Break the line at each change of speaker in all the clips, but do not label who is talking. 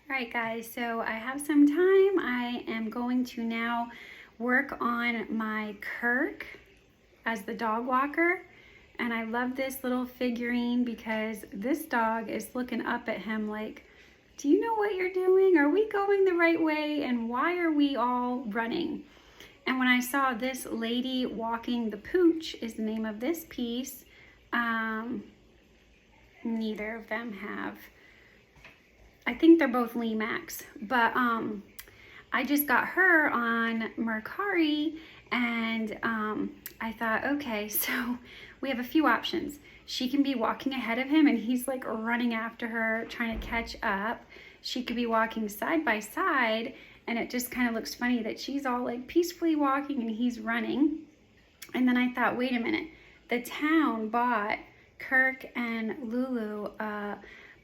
All right, guys, so I have some time. I am going to now work on my Kirk as the dog walker. And I love this little figurine because this dog is looking up at him like, do you know what you're doing? Are we going the right way? And why are we all running? And when I saw this lady walking the pooch is the name of this piece, neither of them have, I think they're both Limax, but I just got her on Mercari, and I thought, okay, so we have a few options. She can be walking ahead of him and he's like running after her, trying to catch up. She could be walking side by side, and it just kind of looks funny that she's all like peacefully walking and he's running. And then I thought, wait a minute, the town bought Kirk and Lulu a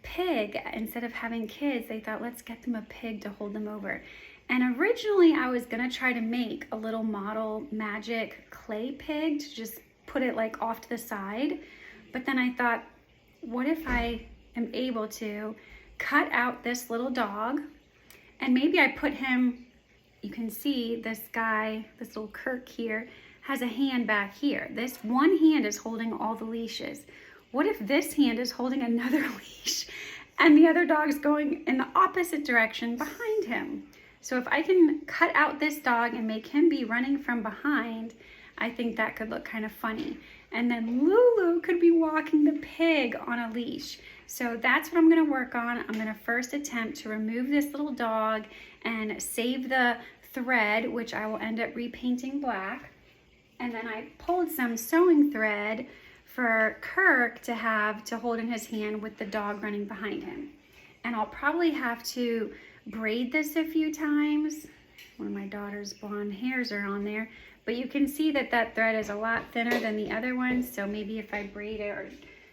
pig. Instead of having kids, they thought, let's get them a pig to hold them over. And originally I was gonna try to make a little model magic clay pig to just put it like off to the side. But then I thought, what if I am able to cut out this little dog, and maybe I put him, you can see this guy, this little Kirk here, has a hand back here. This one hand is holding all the leashes. What if this hand is holding another leash and the other dog's going in the opposite direction behind him? So if I can cut out this dog and make him be running from behind, I think that could look kind of funny. And then Lulu could be walking the pig on a leash. So that's what I'm gonna work on. I'm gonna first attempt to remove this little dog and save the thread, which I will end up repainting black. And then I pulled some sewing thread for Kirk to have to hold in his hand with the dog running behind him. And I'll probably have to braid this a few times. One of my daughter's blonde hairs are on there, but you can see that that thread is a lot thinner than the other one. So maybe if I braid it or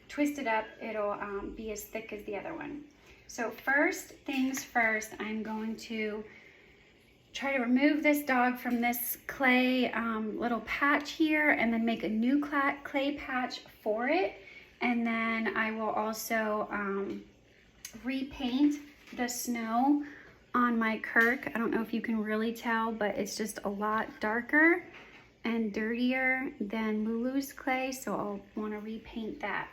twist it up, it'll be as thick as the other one. So first things first, I'm going to try to remove this dog from this clay little patch here, and then make a new clay patch for it. And then I will also repaint the snow on my Kirk. I don't know if you can really tell, but it's just a lot darker and dirtier than Lulu's clay, so I'll want to repaint that.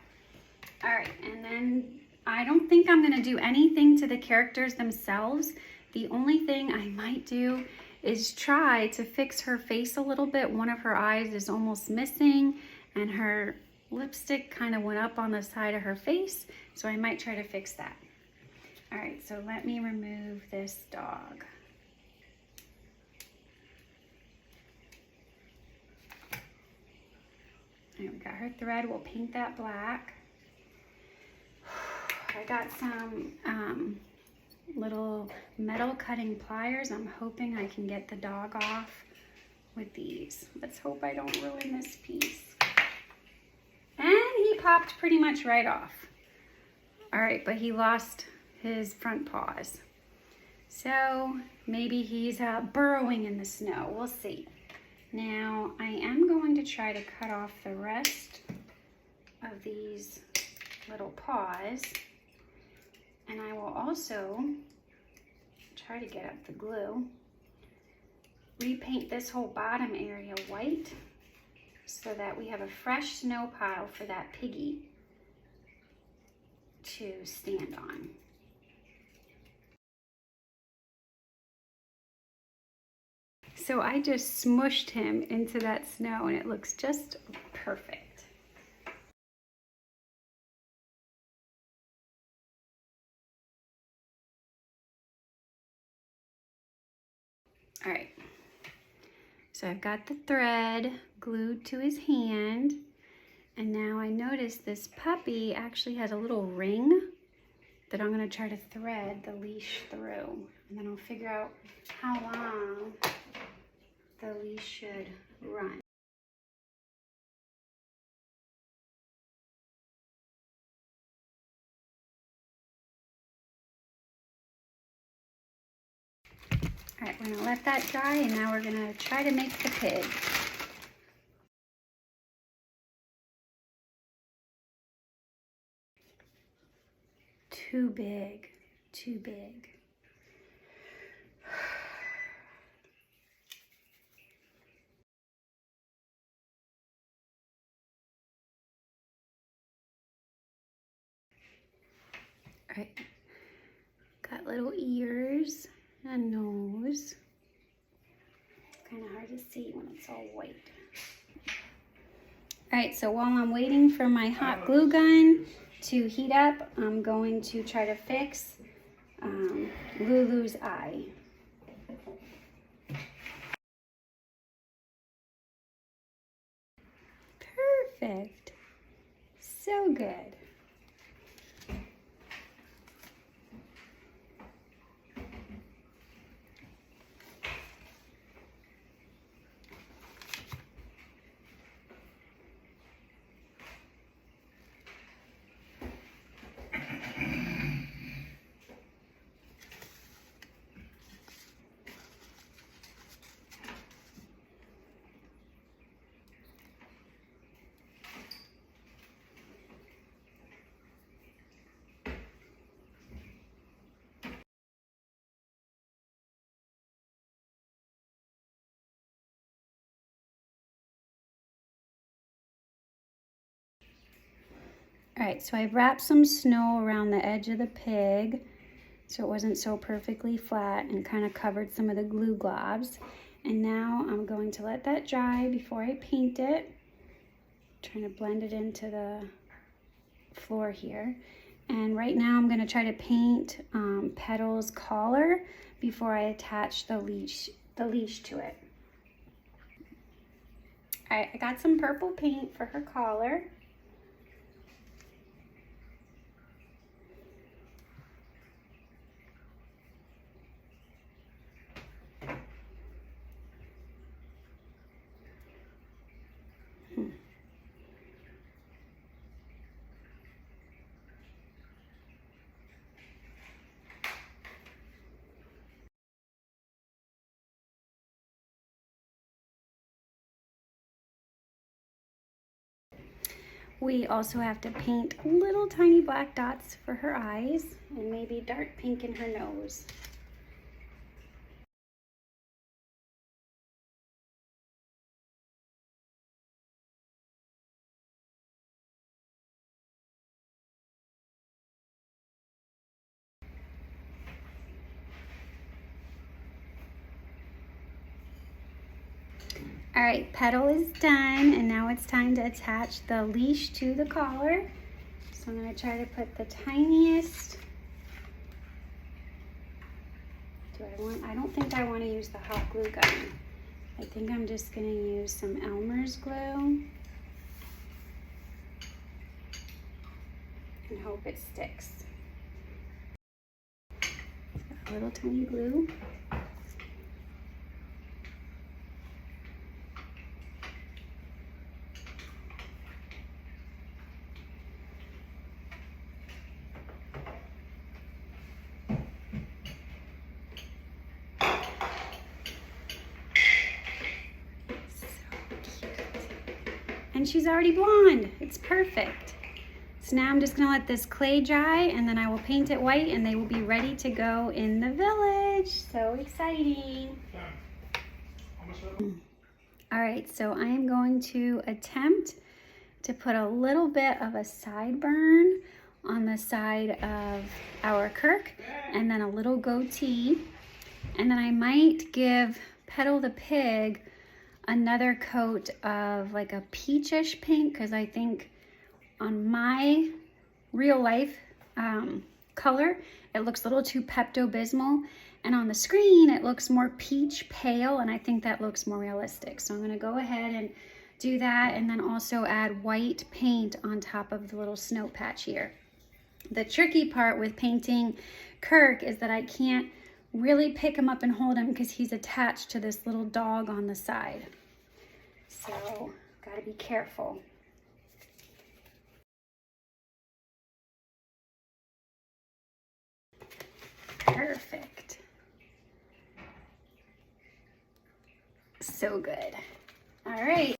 All right, and then I don't think I'm gonna do anything to the characters themselves. The only thing I might do is try to fix her face a little bit. One of her eyes is almost missing, and her lipstick kind of went up on the side of her face, so I might try to fix that. All right, so let me remove this dog. All right, we got her thread. We'll paint that black. I got some little metal cutting pliers. I'm hoping I can get the dog off with these. Let's hope I don't ruin this piece. And he popped pretty much right off. All right, but he lost his front paws. So maybe he's burrowing in the snow. We'll see. Now I am going to try to cut off the rest of these little paws. And I will also try to get up the glue, repaint this whole bottom area white so that we have a fresh snow pile for that piggy to stand on. So I just smushed him into that snow and it looks just perfect. All right, so I've got the thread glued to his hand, and now I notice this puppy actually has a little ring that I'm gonna try to thread the leash through, and then I'll figure out how long the leash should run. All right, we're gonna let that dry, and now we're gonna try to make the pig. Too big, too big. got little ears and nose. It's kind of hard to see when it's all white. All right, so while I'm waiting for my hot glue gun to heat up, I'm going to try to fix Lulu's eye. Perfect. So good. All right, so I've wrapped some snow around the edge of the pig so it wasn't so perfectly flat, and kind of covered some of the glue globs. And now I'm going to let that dry before I paint it. Trying to blend it into the floor here. And right now I'm going to try to paint Petal's collar before I attach the leash to it. All right, I got some purple paint for her collar. We also have to paint little tiny black dots for her eyes and maybe dark pink in her nose. All right, Petal is done, and now it's time to attach the leash to the collar. So I'm gonna try to put the tiniest, I don't think I wanna use the hot glue gun. I think I'm just gonna use some Elmer's glue and hope it sticks. A little tiny glue. And she's already blonde. It's perfect. So now I'm just gonna let this clay dry, and then I will paint it white, and they will be ready to go in the village. So exciting. All right, so I am going to attempt to put a little bit of a sideburn on the side of our Kirk, and then a little goatee. And then I might give Petal the pig another coat of like a peachish pink, because I think on my real life color it looks a little too Pepto-Bismol, and on the screen it looks more peach pale, and I think that looks more realistic. So I'm going to go ahead and do that, and then also add white paint on top of the little snow patch here. The tricky part with painting Kirk is that I can't really pick him up and hold him because he's attached to this little dog on the side. So, gotta be careful. Perfect. So good. All right.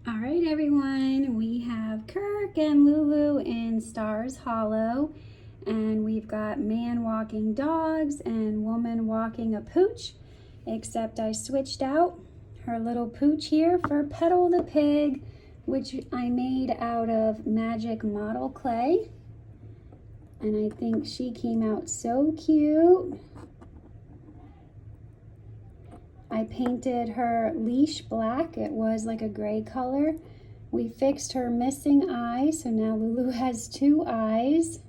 All right, everyone, we have Kirk and Lulu in Stars Hollow, and we've got man walking dogs and woman walking a pooch, except I switched out her little pooch here for Petal the pig, which I made out of magic model clay, and I think she came out so cute. I painted her leash black. It was like a gray color. We fixed her missing eye, so now Lulu has 2 eyes.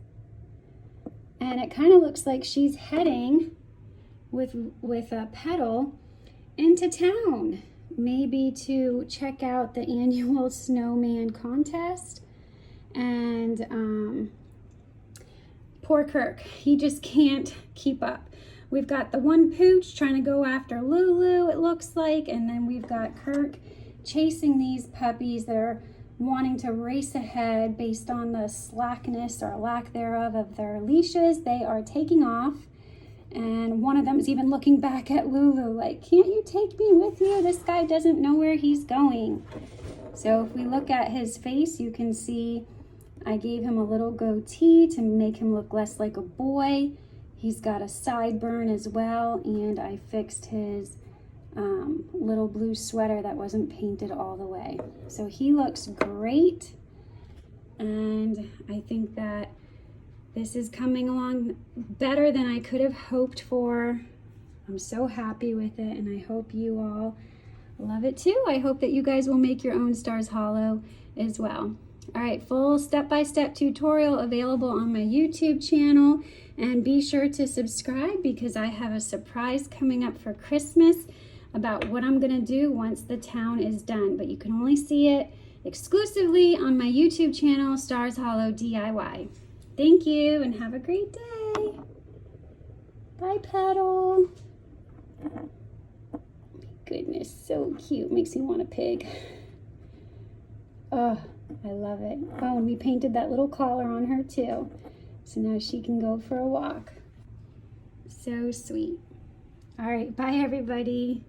And it kind of looks like she's heading with a Petal into town, maybe to check out the annual snowman contest. And poor Kirk, he just can't keep up. We've got the one pooch trying to go after Lulu, it looks like, and then we've got Kirk chasing these puppies that are wanting to race ahead based on the slackness or lack thereof of their leashes. They are taking off, and one of them is even looking back at Lulu like, can't you take me with you? This guy doesn't know where he's going. So if we look at his face, you can see I gave him a little goatee to make him look less like a boy. He's got a sideburn as well, and I fixed his little blue sweater that wasn't painted all the way. So he looks great, and I think that this is coming along better than I could have hoped for. I'm so happy with it, and I hope you all love it too. I hope that you guys will make your own Stars Hollow as well. All right, full step-by-step tutorial available on my YouTube channel, and be sure to subscribe because I have a surprise coming up for Christmas about what I'm gonna do once the town is done, but you can only see it exclusively on my YouTube channel, Stars Hollow DIY. Thank you and have a great day. Bye, Petal. Goodness, so cute, makes me want a pig. Oh, I love it. Oh, and we painted that little collar on her too. So now she can go for a walk. So sweet. All right, bye everybody.